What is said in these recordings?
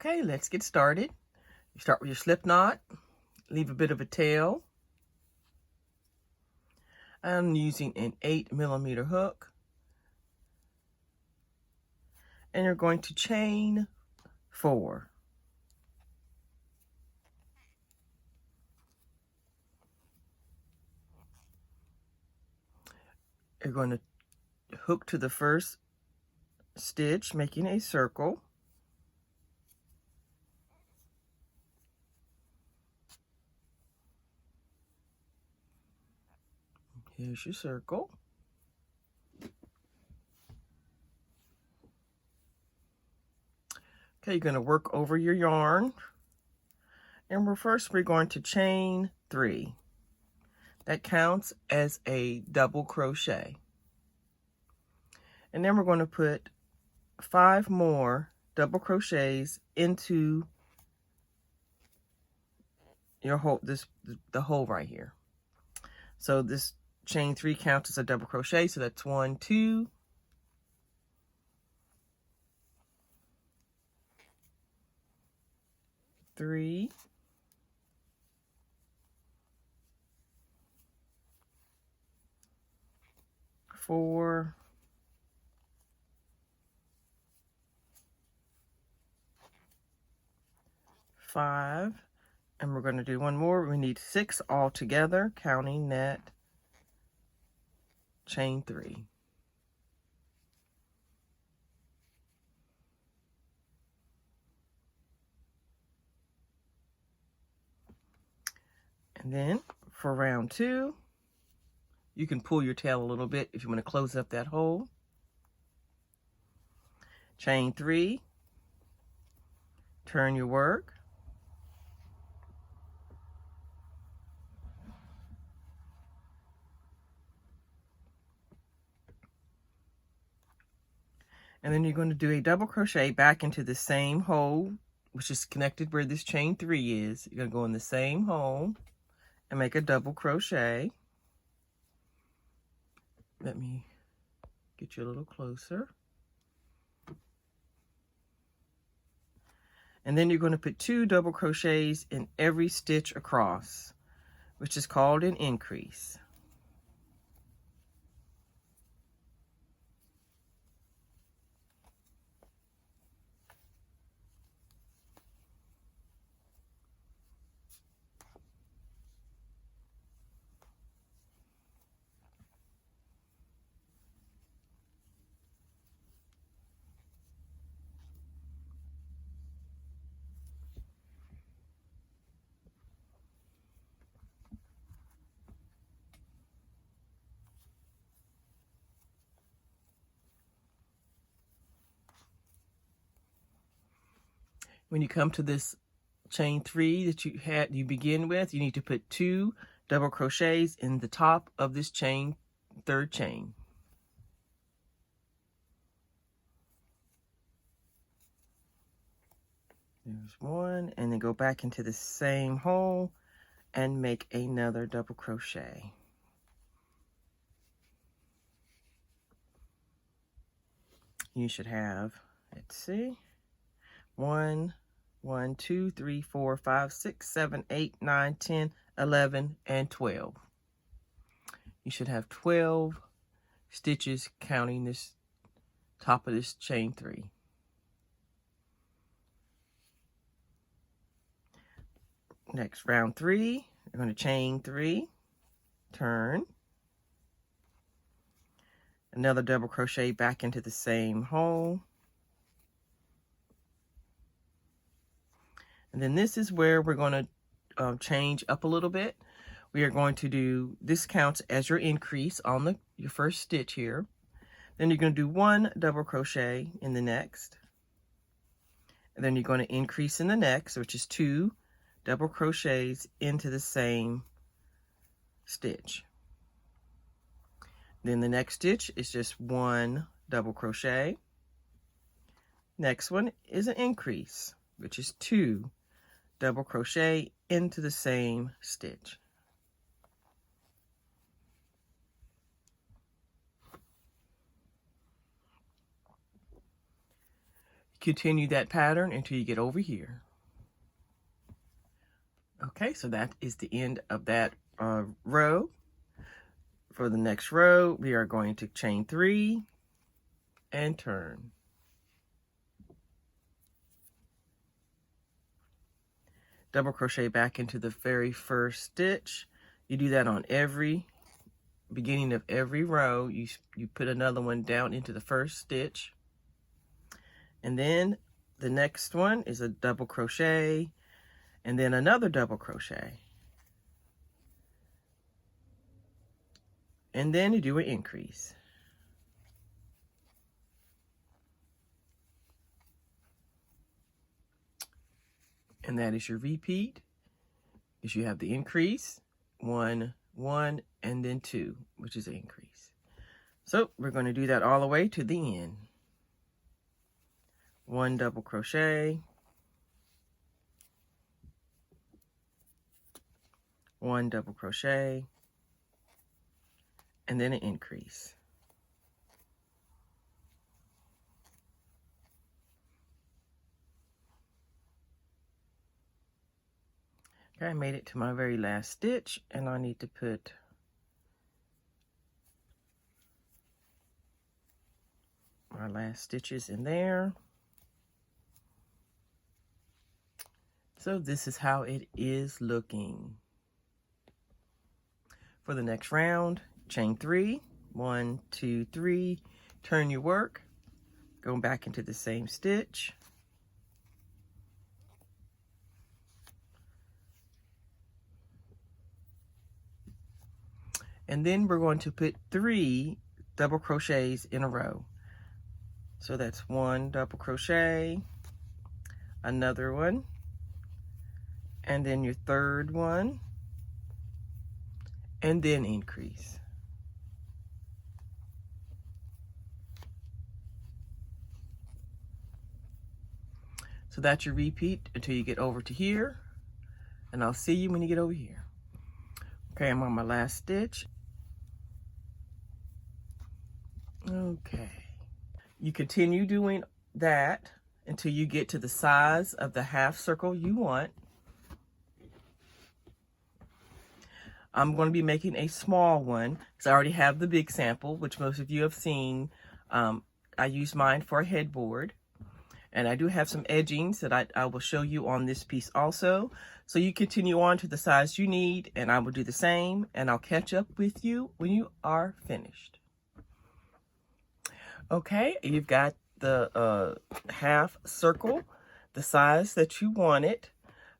Okay, let's get started. You start with your slip knot, leave a bit of a tail. I'm using an 8mm hook. And you're going to chain 4. You're going to hook to the first stitch, making a circle. Here's your circle. Okay, you're going to work over your yarn. And we're going to chain 3. That counts as a double crochet. And then we're going to put 5 more double crochets into your hole, the hole right here. So this chain 3 counts as a double crochet. So that's 1, 2, 3, 4, 5, and we're going to do one more. We need 6 all together, counting that chain 3. And then for round 2, you can pull your tail a little bit if you want to close up that hole. Chain 3, turn your work. And then you're going to do a double crochet back into the same hole, which is connected where this chain 3 is. You're going to go in the same hole and make a double crochet. Let me get you a little closer. And then you're going to put 2 double crochets in every stitch across, which is called an increase. When you come to this chain 3 that you begin with, you need to put 2 double crochets in the top of this chain, 3rd chain. There's 1, and then go back into the same hole and make another double crochet. You should have, let's see, 1, 2, 3, 4, 5, 6, 7, 8, 9, 10, 11, and 12. You should have 12 stitches counting this top of this chain 3. Next, round 3, you're going to chain 3, turn, another double crochet back into the same hole. And then this is where we're going to change up a little bit. We are going to do, this counts as your increase on your first stitch here. Then you're going to do 1 double crochet in the next. And then you're going to increase in the next, which is 2 double crochets into the same stitch. Then the next stitch is just 1 double crochet. Next one is an increase, which is 2 double crochet into the same stitch. You continue that pattern until you get over here. Okay, so that is the end of that row. For the next row, we are going to chain 3 and turn. Double crochet back into the very first stitch. You do that on every beginning of every row. You put another one down into the first stitch. And then the next one is a double crochet and then another double crochet. And then you do an increase. And that is your repeat. Is you have the increase, 1, 1, and then 2, which is an increase. So we're going to do that all the way to the end. 1 double crochet, 1 double crochet, and then an increase. Okay, I made it to my very last stitch, and I need to put my last stitches in there. So this is how it is looking. For the next round, chain 3, 1, 2, 3, turn your work, go back into the same stitch. And then we're going to put 3 double crochets in a row. So that's 1 double crochet, another one, and then your third one, and then increase. So that's your repeat until you get over to here, and I'll see you when you get over here. Okay, I'm on my last stitch. Okay. You continue doing that until you get to the size of the half circle you want. I'm going to be making a small one because I already have the big sample, which most of you have seen. I use mine for a headboard. And I do have some edgings that I will show you on this piece also. So you continue on to the size you need, and I will do the same, and I'll catch up with you when you are finished. Okay, you've got the half circle, the size that you wanted.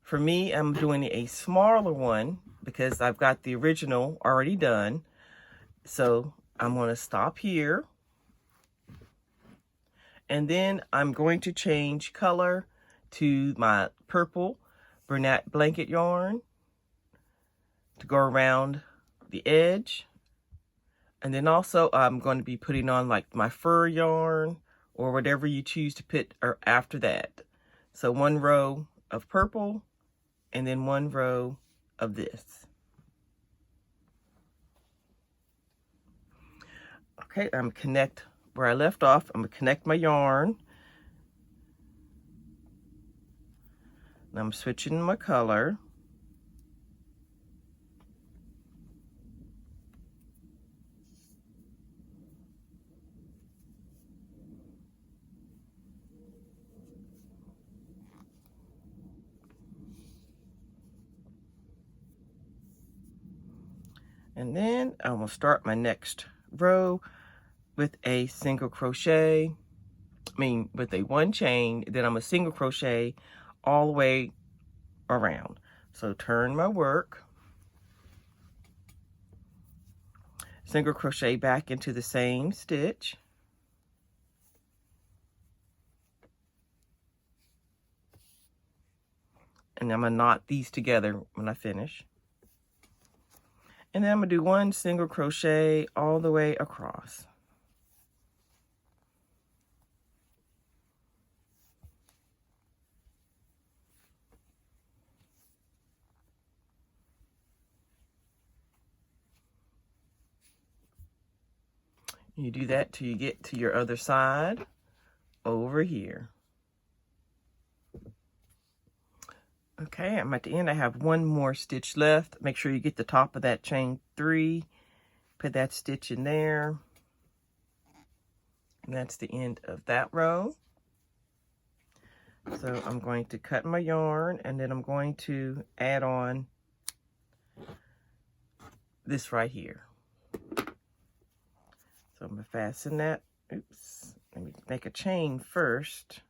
For me, I'm doing a smaller one because I've got the original already done. So I'm going to stop here. And then I'm going to change color to my purple brunette blanket yarn to go around the edge. And then also I'm going to be putting on like my fur yarn or whatever you choose to put after that. So 1 row of purple and then 1 row of this. Okay, I'm connect where I left off. I'm going to connect my yarn. And I'm switching my color. And then I will start my next row with a single crochet, with a 1 chain, then I'm a single crochet all the way around. So turn my work, single crochet back into the same stitch, and I'm gonna knot these together when I finish. And then I'm gonna do 1 single crochet all the way across. You do that till you get to your other side over here. Okay, I'm at the end. I have one more stitch left. Make sure you get the top of that chain 3. Put that stitch in there. And that's the end of that row. So I'm going to cut my yarn, and then I'm going to add on this right here. So I'm going to fasten that. Oops. Let me make a chain first.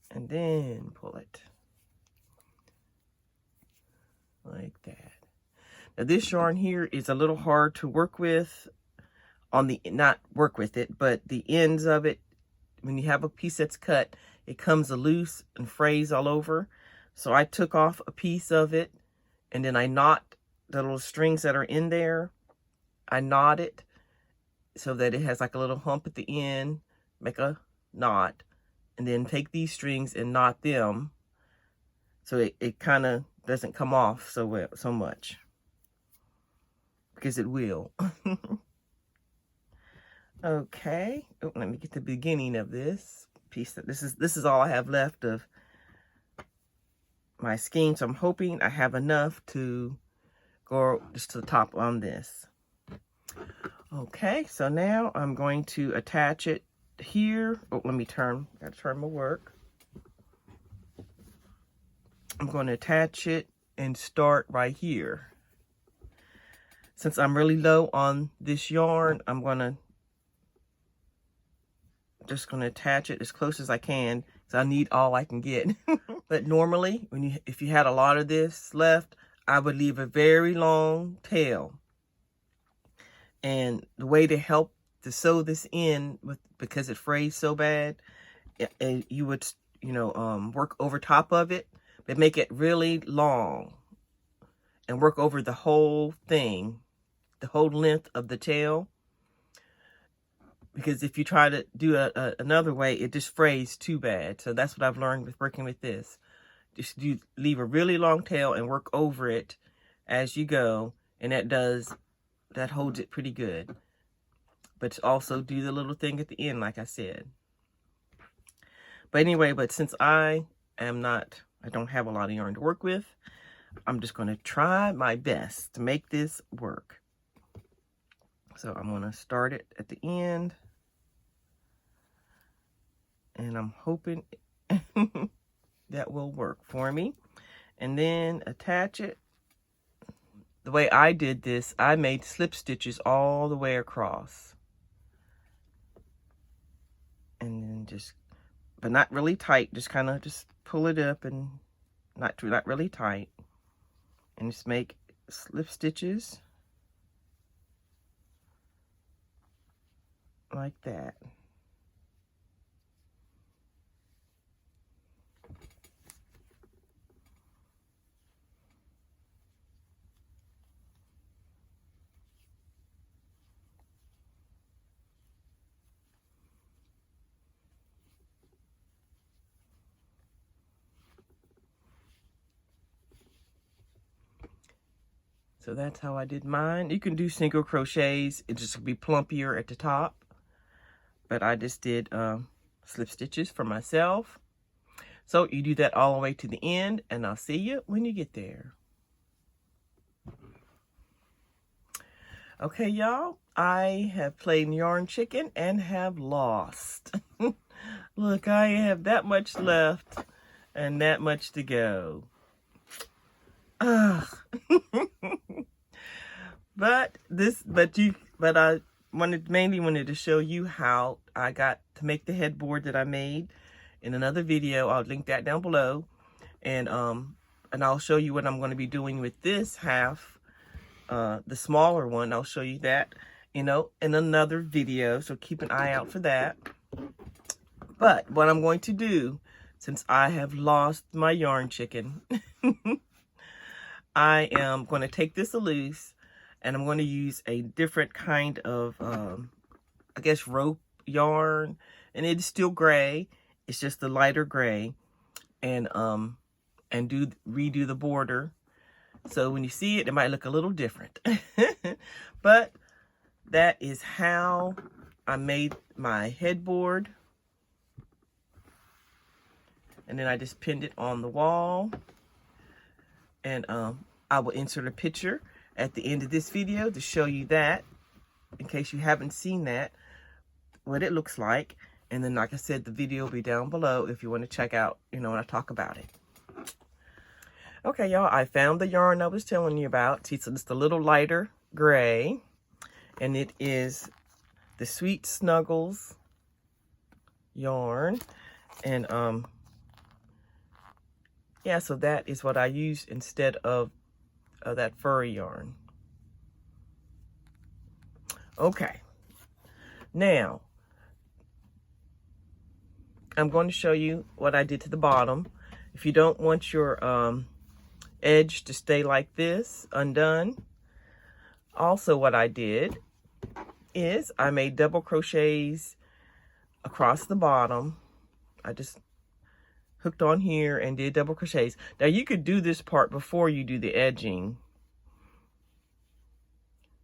And then pull it. Like that. Now this yarn here is a little hard to work with on the, not work with it, but the ends of it. When you have a piece that's cut, it comes loose and frays all over. So I took off a piece of it, and then I knot the little strings that are in there. I knot it so that it has like a little hump at the end, make a knot, and then take these strings and knot them so it kind of doesn't come off so much, because it will. Okay, oh, let me get the beginning of this piece. This is all I have left of my skein, so I'm hoping I have enough to go just to the top on this. Okay, so now I'm going to attach it here. Oh, let me turn. Gotta turn my work. I'm going to attach it and start right here. Since I'm really low on this yarn, I'm just gonna attach it as close as I can, because I need all I can get. But normally, if you had a lot of this left, I would leave a very long tail. And the way to help to sew this in, because it frays so bad, you would work over top of it, but make it really long and work over the whole thing, the whole length of the tail. Because if you try to do another way, it just frays too bad. So that's what I've learned with working with this. Just leave a really long tail and work over it as you go. And that holds it pretty good. But also do the little thing at the end, like I said. But anyway, since I don't have a lot of yarn to work with, I'm just going to try my best to make this work. So I'm going to start it at the end. And I'm hoping that will work for me. And then attach it. The way I did this, I made slip stitches all the way across. And then but not really tight, just kind of pull it up and not really tight. And just make slip stitches like that. So that's how I did mine. You can do single crochets. It just be plumpier at the top. But I just did slip stitches for myself. So you do that all the way to the end, and I'll see you when you get there. Okay, y'all, I have played Yarn Chicken and have lost. Look, I have that much left and that much to go. Ugh. But I mainly wanted to show you how I got to make the headboard that I made in another video. I'll link that down below, and I'll show you what I'm going to be doing with this half, the smaller one. I'll show you that, in another video. So keep an eye out for that. But what I'm going to do, since I have lost my Yarn Chicken, I am going to take this loose, and I'm going to use a different kind of, I guess, rope yarn. And it's still gray. It's just the lighter gray. And redo the border. So when you see it, it might look a little different. But that is how I made my headboard. And then I just pinned it on the wall. And I will insert a picture at the end of this video to show you that, in case you haven't seen that, what it looks like. And then, like I said, the video will be down below if you want to check out, you know, when I talk about it. Okay, y'all, I found the yarn I was telling you about. See, so it's the little lighter gray, and it is the Sweet Snuggles yarn. And yeah, so that is what I use instead of that furry yarn. Okay, now I'm going to show you what I did to the bottom. If you don't want your edge to stay like this, undone, also what I did is I made double crochets across the bottom. I just hooked on here and did double crochets. Now you could do this part before you do the edging,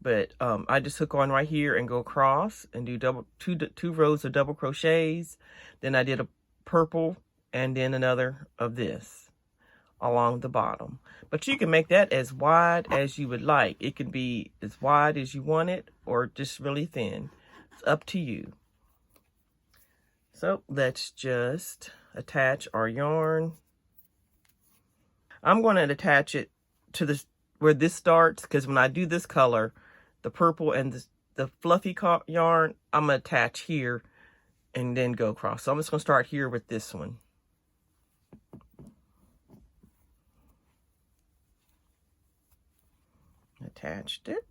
but I just hook on right here and go across and do two rows of double crochets. Then I did a purple and then another of this along the bottom. But you can make that as wide as you would like. It can be as wide as you want it or just really thin. It's up to you. So let's just attach our yarn. I'm going to attach it to this where this starts, because when I do this color, the purple and the fluffy yarn, I'm going to attach here and then go across. So I'm just going to start here with this one. Attached it.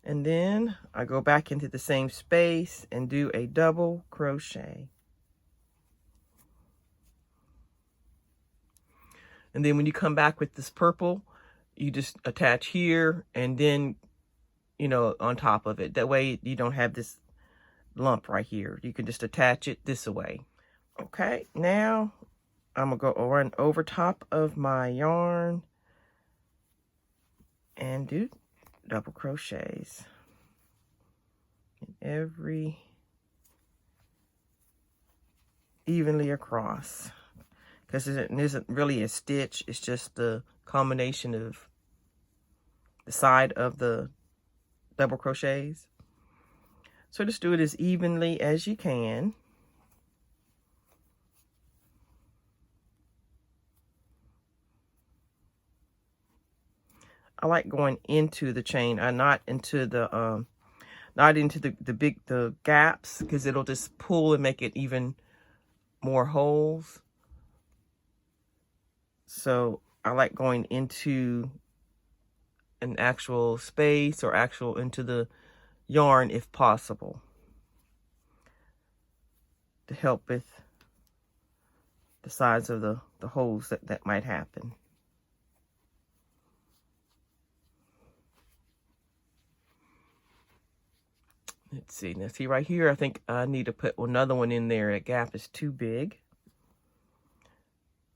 And then I go back into the same space and do a double crochet. And then when you come back with this purple, you just attach here and then, you know, on top of it. That way you don't have this lump right here. You can just attach it this way. Okay, now I'm going to go run over top of my yarn and do double crochets in every evenly across, because it isn't really a stitch, it's just the combination of the side of the double crochets. So just do it as evenly as you can. I like going into the chain, not into the the gaps, because it'll just pull and make it even more holes. So I like going into an actual space or into the yarn if possible, to help with the size of the holes that might happen. Let's see. Now see right here, I think I need to put another one in there. That gap is too big.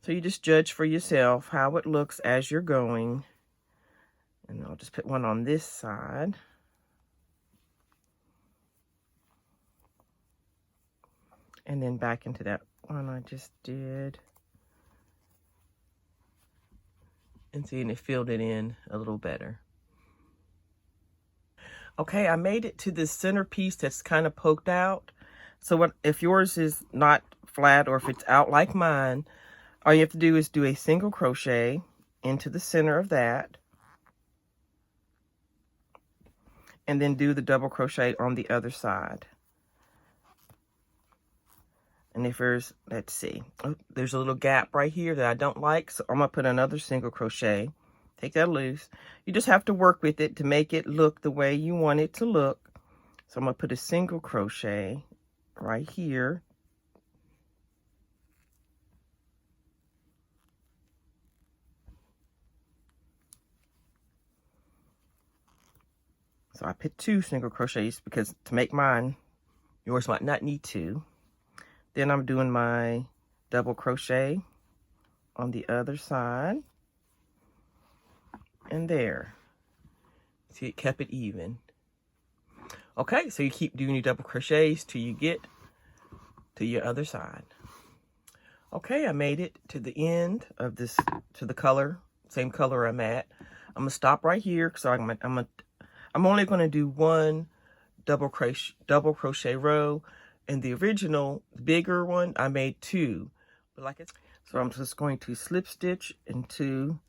So you just judge for yourself how it looks as you're going. And I'll just put one on this side. And then back into that one I just did. And see, and it filled it in a little better. Okay, I made it to this center piece that's kind of poked out. So if yours is not flat or if it's out like mine, all you have to do is do a single crochet into the center of that. And then do the double crochet on the other side. And if there's, let's see, there's a little gap right here that I don't like, so I'm going to put another single crochet. Take that loose. You just have to work with it to make it look the way you want it to look. So I'm going to put a single crochet right here. So I put 2 single crochets because to make mine, yours might not need 2. Then I'm doing my double crochet on the other side. And there. See, it kept it even. Okay, so you keep doing your double crochets till you get to your other side. Okay, I made it to the end of this, to the color, same color I'm at. I'm gonna stop right here because I'm only gonna do one double crochet row. In the original bigger one, I made 2, but like it's, so I'm just going to slip stitch into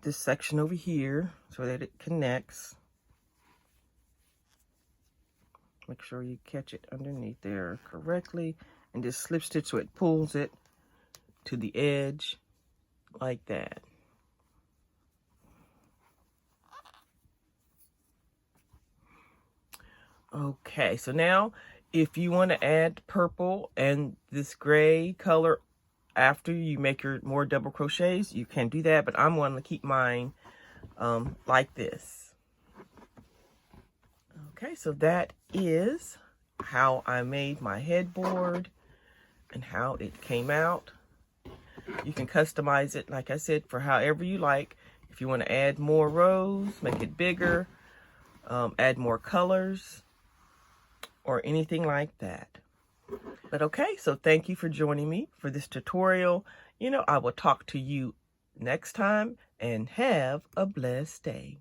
this section over here so that it connects. Make sure you catch it underneath there correctly, and just slip stitch so it pulls it to the edge like that. Okay, so now if you want to add purple and this gray color after you make your more double crochets, you can do that, but I'm going to keep mine like this. Okay, so that is how I made my headboard and how it came out. You can customize it, like I said, for however you like. If you want to add more rows, make it bigger, add more colors, or anything like that. But okay, so thank you for joining me for this tutorial. I will talk to you next time, and have a blessed day.